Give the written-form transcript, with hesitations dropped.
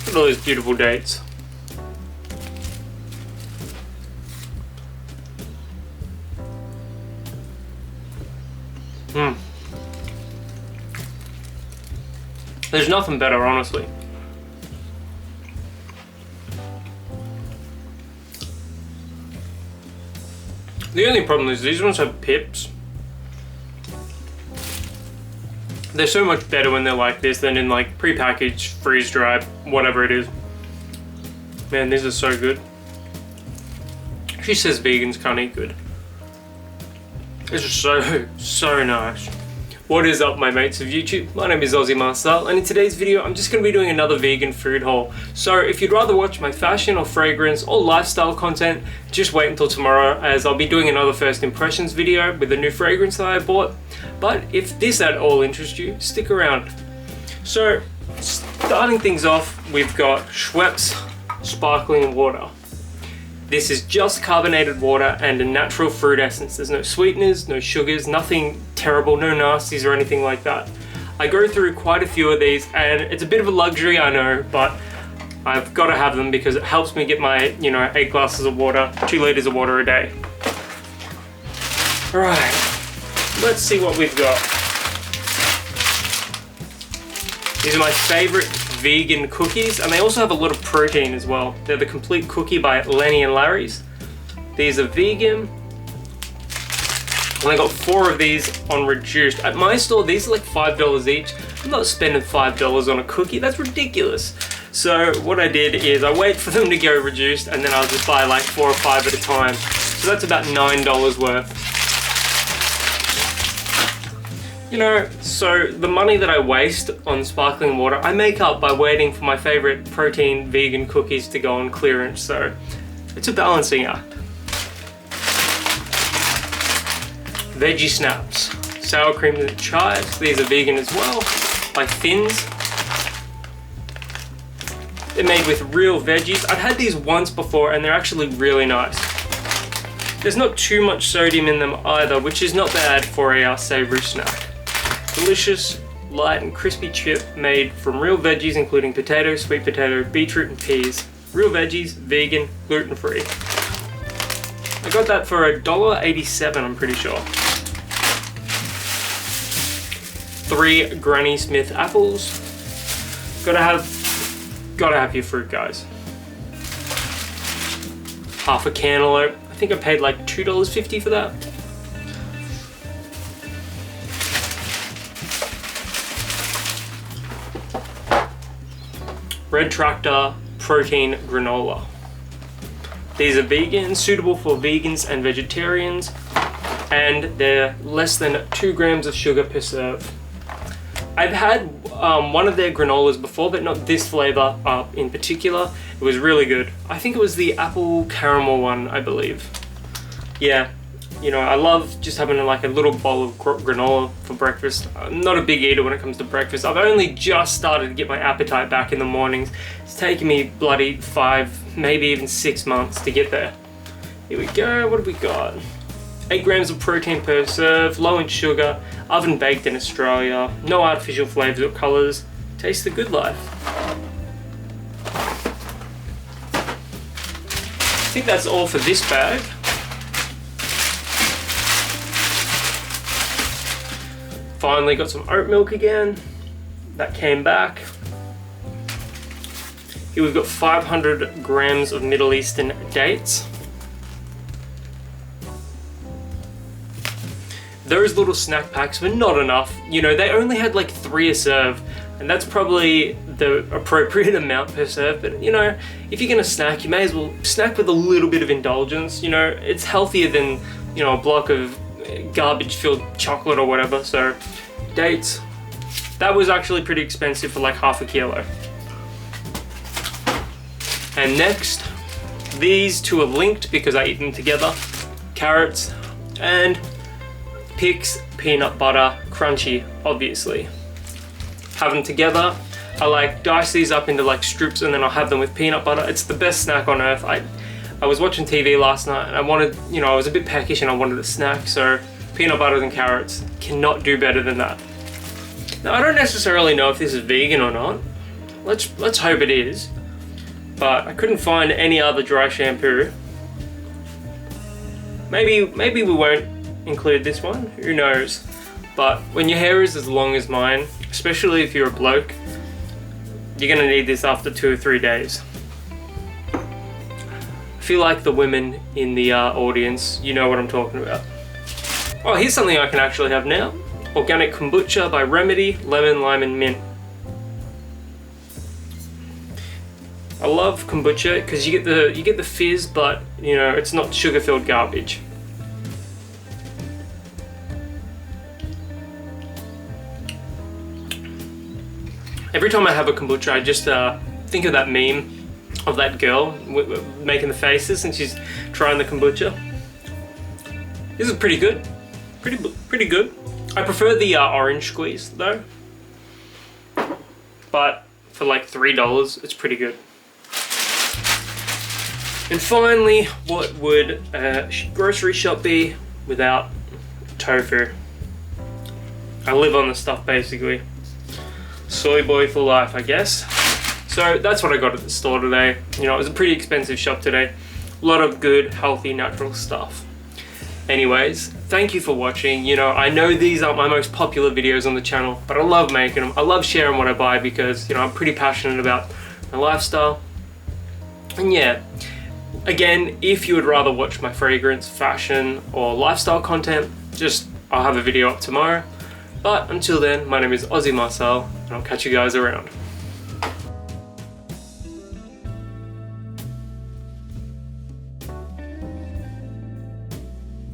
Look at all these beautiful dates. There's nothing better, honestly. The only problem is these ones have pips. They're so much better when they're like this than in like pre-packaged, freeze-dried, whatever it is. Man, these are so good. She says vegans can't eat good. This is so nice. What is up, my mates of YouTube? My name is Aussie Marcel, and in today's video I'm just going to be doing another vegan food haul. So if you'd rather watch my fashion or fragrance or lifestyle content, just wait until tomorrow, as I'll be doing another first impressions video with a new fragrance that I bought. But if this at all interests you, stick around. So starting things off, we've got Schweppes sparkling water. This is just carbonated water and a natural fruit essence. There's no sweeteners, no sugars, nothing terrible, no nasties or anything like that. I go through quite a few of these and it's a bit of a luxury, I know, but I've got to have them because it helps me get my, 8 glasses of water, 2 liters of water a day. All right, let's see what we've got. These are my favorite vegan cookies, and they also have a lot of protein as well. They're the Complete Cookie by Lenny and Larry's. These are vegan, and I got 4 of these on reduced. At my store, these are like $5 each. I'm not spending $5 on a cookie, that's ridiculous. So what I did is I wait for them to go reduced, and then I'll just buy like 4 or 5 at a time. So that's about $9 worth. So the money that I waste on sparkling water, I make up by waiting for my favorite protein vegan cookies to go on clearance, so it's a balancing act. Veggie Snaps, sour cream and chives, these are vegan as well, by Thins. They're made with real veggies. I've had these once before and they're actually really nice. There's not too much sodium in them either, which is not bad for a savory snack. Delicious, light and crispy chip made from real veggies including potato, sweet potato, beetroot and peas. Real veggies, vegan, gluten-free. I got that for $1.87, I'm pretty sure. 3 Granny Smith apples. Gotta have your fruit, guys. Half a cantaloupe. I think I paid like $2.50 for that. Red Tractor protein granola. These are vegan, suitable for vegans and vegetarians, and they're less than 2 grams of sugar per serve. I've had one of their granolas before, but not this flavor in particular. It was really good. I think it was the apple caramel one, I believe. Yeah. I love just having like a little bowl of granola for breakfast. I'm not a big eater when it comes to breakfast. I've only just started to get my appetite back in the mornings. It's taken me bloody 5, maybe even 6 months to get there. Here we go, what have we got? 8 grams of protein per serve, low in sugar, oven baked in Australia, no artificial flavors or colors. Taste the good life. I think that's all for this bag. Finally got some oat milk again. That came back. Here we've got 500 grams of Middle Eastern dates. Those little snack packs were not enough. They only had like 3 a serve, and that's probably the appropriate amount per serve. But if you're gonna snack, you may as well snack with a little bit of indulgence. It's healthier than a block of garbage-filled chocolate or whatever. So dates, that was actually pretty expensive for like half a kilo. And next, these 2 are linked because I eat them together. Carrots and Pix peanut butter crunchy, obviously. Have them together. I dice these up into like strips and then I'll have them with peanut butter. It's the best snack on earth. I was watching TV last night and I wanted, I was a bit peckish and I wanted a snack, so peanut butter and carrots cannot do better than that. Now I don't necessarily know if this is vegan or not. Let's hope it is. but I couldn't find any other dry shampoo. Maybe we won't include this one, who knows. But when your hair is as long as mine, especially if you're a bloke, you're gonna need this after 2 or 3 days. I feel like the women in the audience, you know what I'm talking about. Oh, here's something I can actually have now. Organic Kombucha by Remedy, lemon, lime and mint. I love kombucha because you get the fizz, but you know it's not sugar-filled garbage. Every time I have a kombucha, I just think of that meme of that girl making the faces and she's trying the kombucha. This is pretty good, pretty good. I prefer the orange squeeze though, but for like $3, it's pretty good. And finally, what would a grocery shop be without tofu? I live on this stuff basically. Soy boy for life, I guess. So that's what I got at the store today. You know, it was a pretty expensive shop today. A lot of good, healthy, natural stuff. Anyways, thank you for watching. You know, I know these aren't my most popular videos on the channel, but I love making them. I love sharing what I buy because, you know, I'm pretty passionate about my lifestyle. And yeah, again, if you would rather watch my fragrance, fashion, or lifestyle content, I'll have a video up tomorrow. But until then, my name is Aussie Marcel, and I'll catch you guys around.